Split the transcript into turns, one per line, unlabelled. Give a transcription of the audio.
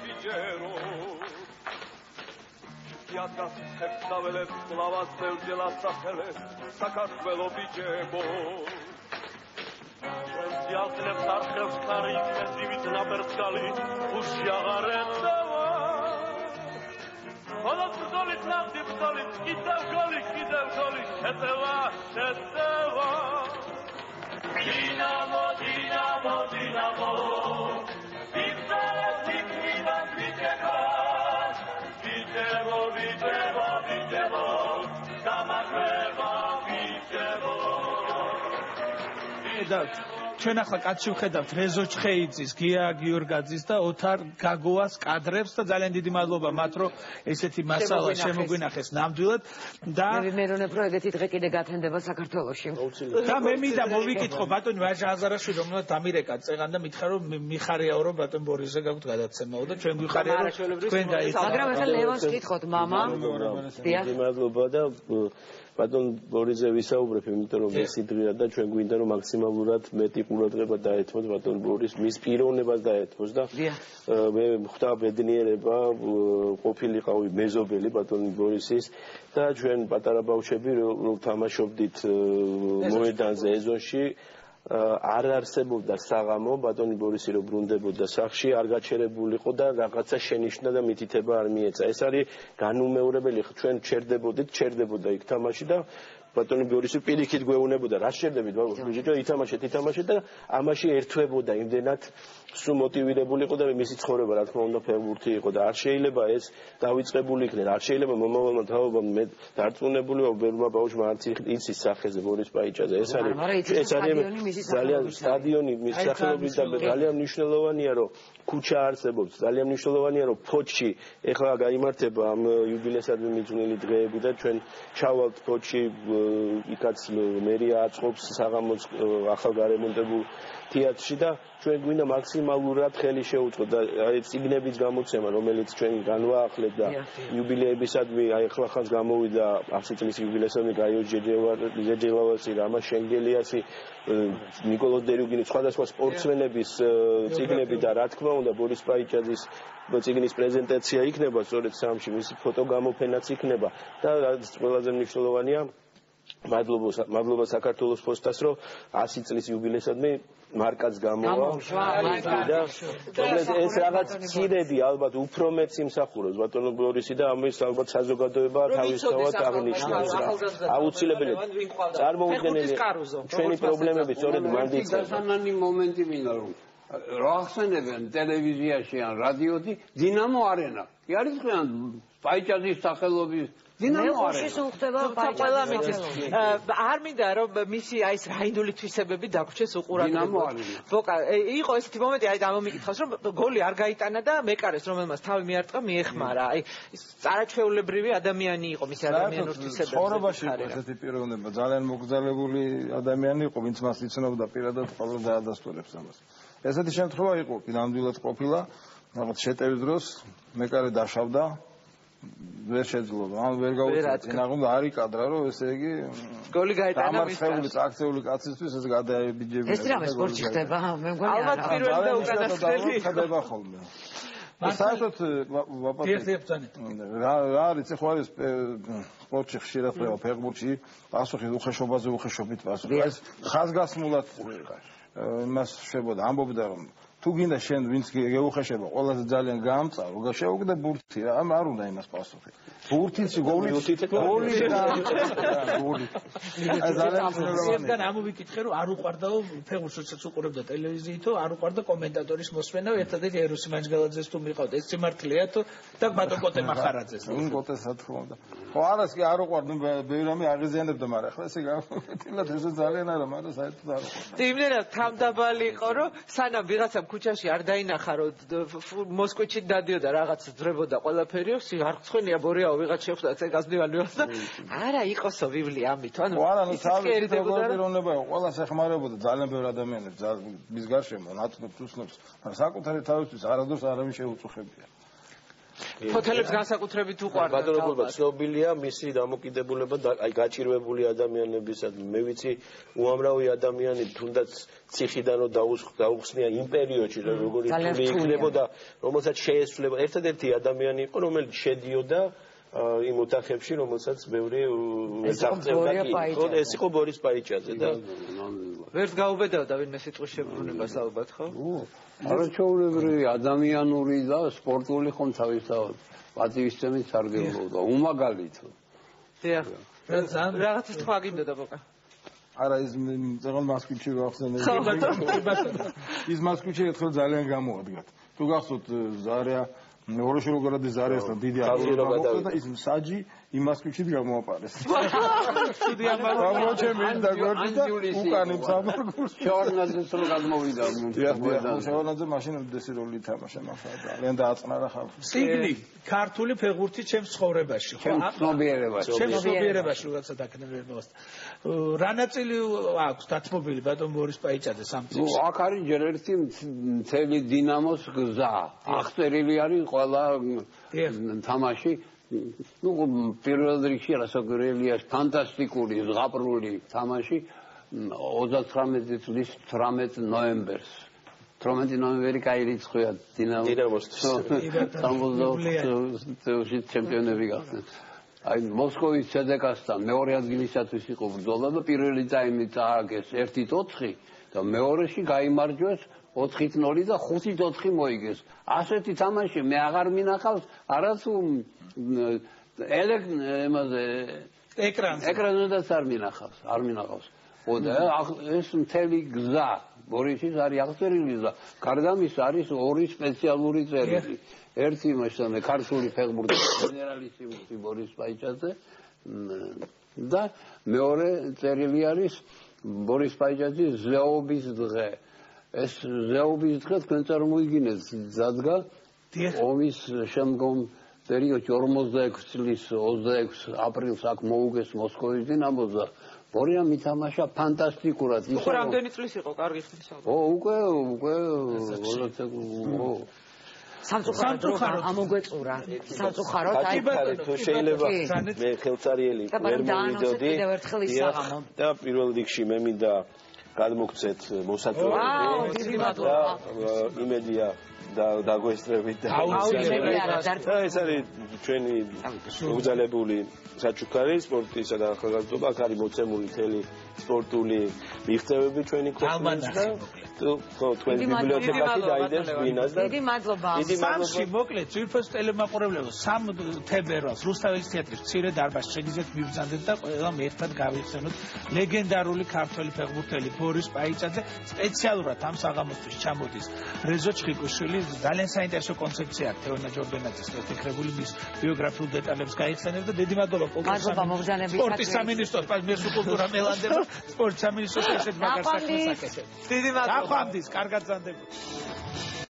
ვიჯერო იადას ხერხდაველებს კლავას ბევრჯერ ასახელებს საქართველო ბიჯებო Ялтнев архев старый, красивый наберцали, уж я гарендава. Холод солит, навдив солит, кидав голи, шетева. Динамо, динамо, динамо, Виталет, Витвида, Витево, Камакрева, Витево.
ჩვენ ახლა კაცი ვხედავთ რეზო ჩხეიძის, გია გიორგაძის და ოთარ გაგოას კადრებს და ძალიან დიდი მადლობა მათ რომ ესეთი მასალა შემოგვინახეს ნამდვილად და
მე ვიმეორებ რომ ეგეთი დღე კიდე გათენდება საქართველოში.
და მე მინდა მოვიკითხო ბატონი ვაჟა აზარაშვილი რომელსაც დამირეკა წეღან და მითხრა რომ მიხარიაო რომ ბატონ ბორისზე გაგვთ გადაცემაო და ჩვენ გვიხარია რომ თქვენ დაიხარეთ.
მაგრამ ახლა ლევონს კითხოთ მამა.
მადლობა და ბატონ ბორისზე ვისაუბრებ, იმიტომ რომ ეს დღეა და ჩვენ გვინდა რომ მაქსიმალურად მეტი ყურადღება დაეთმოთ ბატონ ბორის მის პიროვნებას დაეთმოს და მე ხვდა ბედნიერება ყოფილიყავი მეზობელი ბატონ ბორისის და ჩვენ პატარა ბავშვები რომ თამაშობდით მოედანზე ეზოში არ არსებობდა საღამო ბატონი ბორისი რო ბრუნდებოდა სახლში არ გაჩერებულიყო და რაღაცა შენიშვნა და მითითება არ მიეცა ეს არის განუმეორებელი ჩვენ ჩერდებოდა იქ თამაში და ბატონი ბორისი პირიქით გვეუბნებოდა რა შეერდებით ბიჭო ითამაშეთ და ამაში ერთვებოდა იმდენად სულ მოტივირებულიყო და მისი ცხოვრება რა თქმა უნდა ფეხბურთი იყო და არ შეიძლება ეს დავიწყებული იქნება არ შეიძლება მომავალმა თაობამ მე დარწმუნებული ვარ ბერმა ბავშვმა არც იცის სახეზე ბორის პაიჭაზე ეს არის ძალიან სტადიონი მის სახელობით და ძალიან მნიშვნელოვანია რომ ქუჩა არსებობს ძალიან მნიშვნელოვანია რომ ფოჩში ეხლა გაიმართება ამ იუბილეისადმი მიძღვნილი დღეები და ჩვენ ჩავალთ ფოჩში იქაც მერია აწყობს საღამოს ახალ გარემონტებულ თეატრში და ჩვენ გვინდა მაქსიმალურად ხელი შეუწყოთ და აი ციგნების გამოცემა რომელიც ჩვენ განვაახლეთ და იუბილეებისადმი აი ახლა გამოვიდა 100 წლის იუბილეისადმი გაიო ჯეჯელავასი რამა შენგელიასი ნიკოლოზ დერუგინის სხვადასხვა სპორტსმენების ციგნები და რა თქმა უნდა ბორის პაიჭაძის ციგნის პრეზენტაცია იქნება სწორედ სამში მისი ფოტოგამოფენაც იქნება და რაც ყველაზე მნიშვნელოვანია მადლობა საქართველოს პოსტას რომ 100 წლის იუბილეისადმი მარკაც გამოვა და ეს რაღაც ცირები ალბათ უფრო მეც იმსახურებს ბატონო ბორისი და ამის ალბათ საზოგადოება თავისთავად აღნიშნავს აუცილებელია წარმოუდგენელი ჩვენი პრობლემები სწორედ მანდ იწყება
სასანანი მომენტი მინდა რომ რა ახსენებენ ტელევიზიაში ან რადიოთი დინამო არენა კი არის თქვენ პაიჭაძის სახელობის დინამო არენა
არ მინდა რომ მისი აი ეს რაინდული თვისებები დაგვრჩეს უყურადღებოდ იყო ესეთი მომენტი აი გამომიკითხავს რომ გოლი არ გაიტანა და მეკარეს რომელმაც თავი მიარტყა მიეხმარა აი წარაჩვეულებრივი ადამიანი იყო მისი ადამიანური თვისებები
ცხოვრებაში იყო ესეთი პიროვნება ძალიან მოგზალებული ადამიანი იყო ვინც მას იცნობდა პირადად ყოველ დაადასტურებს ამას ესეთი შემთხვევა იყო ნამდვილად ყოფილა რაღაც შეტევის დროს მეკარე დაშავდა ვერ შეძლო ან ვერ გავუწევ ნაღმდა არის კადრა რომ ესე იგი
გოლი გაიტანა მის
დამარცხებული აქციული კაცისთვის ეს გადაებიჯები
ეს რა სპორტში ხდება მე მგონი
ალბათ პირველი და უკანასკნელი
ხდება ხოლმე საერთოდ რა არის ხო არის სპორტში ხშირად ხდება ფეხბურთში პასუხი უხეშობაზე უხეშობით პასუხი ეს ხაზგასმულად იმას შევბოდა ამბობდა რომ თუ გინდა შენ ვინც გეუხეშება ყველაზე ძალიან გაამწარო შეუგდე ბურთი რა არ უნდა იმას პასუხი ბურთიც გოლი
ზემგან ამოვიკითხე რომ არ უყვარდაო ფეხბურთს როდესაც უყურებდა ტელევიზიითო არ უყვარდა კომენტატორის მოსმენა ერთადერთი ეროსი მანჯგალაძეს თუ მიყავდა ეს სიმართლეა თუ და ბატონ კოტე მახარაძეს
კოტესა თქმა უნდა ხო არას კი არ უყვარდა ბევრი რამე აღიზიანებდა მაგრამ ახლა ესე გამოფეთილად ესე ძალიან არა მაგრამ საერთოდ არ უყვარდა
იმდენად თავდაბალი იყო რომ სანამ ვიღაცა ქუჩაში არ დაინახა რომ მოსკვეთში დადიოდა რაღაც ძრებოდა ყველაფერიო არ ცხენია ბორიაო ვიღაც შეხვდა წეგას მივანიოს და არა იყოსო ვივლი ამით ანუ
არა ნუ თავი პრობლემები ყველას ეხმარებოდა ძალიან ბევრი ადამიანებს მის გარშემო ნაცნობს უსნობს მაგრამ საკუთარი თავისთვის არადროს არავინ შეუწუხებია
ფოთელებს განსაკუთრებით უყვარდა.
ბატონო გულბა ცნობილია მისი დამოკიდებულება აი გაჭირვებული ადამიანებისადმი. მე ვიცი უამრავი ადამიანი თუნდაც ციხიდან დაუხსნია იმ პერიოდში როგორი თული იქნებოდა, რომელსაც შეესრულება. ერთადერთი ადამიანი იყო, რომელიც შედიოდა იმ ოთახებში, რომელსაც ბევრი ეძახწევდა კი. ეს იყო ბორის პაიჭაძე და
ვერც გაუბედავდა ვინმე სიტყვის შებრუნებას ალბათ, ხო?
არაჩვეულებრივი ადამიანური და სპორტული ხომ თავისთავად პატივისცემით სარგებლობდა. უმაგალითო.
დიახ. რაღაცა თქვა გინდოდა ბოკა.
არა ის ზოგადად მასკიჩი ვახსენე. ის მასკიჩი ერთხელ ძალიან გამოადგათ. თუ გახსოვთ ზარია ოროშილოგრადის ზარიასთან დიდი აღიარება და ის მსაჯი იმ მასკიჩით გამოაპარეს.
დიდი ამბავი.
გამოჩემი და გორდი და უკან იმ სამარგულს.
შევარნაძეს რო გადმოვიდა.
შევარნაძე მაშინ უდესი როლი ითამაშა მასა ძალიან დააწნარა ხალხი.
სიგნი ქართული ფეხბურთი ჩემს ცხოვრებაში, ხო?
ცნობიერებაში.
ჩემს ცნობიერებაში რაღაცა დაკნებებასთან. რა ნაწილი აქვს დათმობილი ბატონ ბორის პაიჭაძეს ამ წიგნში?
აქ არის ჯერ ერთი მთელი დინამოს გზა. აღწერილი არის ყველა თამაში. ну პირველ რიგში რასაკვირველია ფანტასტიკური ზღაპრული თამაში 39 წლის 18 ნოემბერს 18 ნოემბერი გაირიცხა დინამოსთვის სამბოლოოში ჩემპიონები გახდნენ აი მოსკოვის CSKA-სთან მეორე ადგილისათვის იყო ბრძოლა და პირველი ტაიმი წააგეს 1-4 და მეორეში გაიმარჯვეს 4-0 და 5-4 მოიგეს ასეთი თამაში მე აღარ მინახავს არათუ ეკრანზედაც არ მინახავს. ხოდა ეს მთელი გზა ბორისის არის აღწერილი გზა. გარდა ამისა არის ორი სპეციალური წერილი. ერთი მასშტაბი ქართული ფეხბურთის გენერალისიმუსი ბორის პაიჭაძე და მეორე წერილი არის ბორის პაიჭაძის ზეობის დღე. ეს ზეობის დღე თქვენ წარმოიდგინეთ დადგა ომის შემდგომ პერიოდში 46 წლის 26 აპრილს აქ მოუგეს მოსკოვის დინამოს და ბორიამ ითამაშა ფანტასტიკურად.
უკვე რამდენი წლის იყო კარგი ხნის ალბათ.
უკვე
სამწუხაროდ ამოგვეწურა. სამწუხაროდ
აი თუ შეიძლება მე ხელწარიელი ვერ მოვიდოდი და პირველ რიგში მე მინდა გადმოგცეთ მოსაწვევები და იმედია დაგვესწრებით და ეს არის ჩვენი უგზალებული საჩუქარი სპორტისა და ახალგაზრდობა აქ არის მოცემული მთელი სპორტული მიღწევები ჩვენი ქვეყნის და ხო თქვენ ბიბლიოთეკაში დაიდებს ვინას და
დიდი მადლობა
სამში მოკლედ ძირფოს ტელემაყურებლებო სამ თებერვალს რუსთაველის თეატრის მცირე დარბაზში შეგიძლიათ მიბრძანდეთ და ყველა ერთად გავიხსენოთ ლეგენდარული ქართველი ფეხბურთელი ბორის პაიჭაძე სპეციალურად ამ საღამოსთვის ჩამოდის რეზო ჩხიკვიშვილი ძალიან საინტერესო კონცეფცია აქვს თეონა ჯორდანაძის შეთქმული მის ბიოგრაფიულ დეტალებს გაიხსენებს და დიდი მადლობა სპორტის სამინისტროს მესუკულტურა მელანდება სპორტის სამინისტროს ესეთ მაგარ საქმეს აკეთებს.
დიდი მადლობა.
ახვამდის, კარგად ზანდებოდი.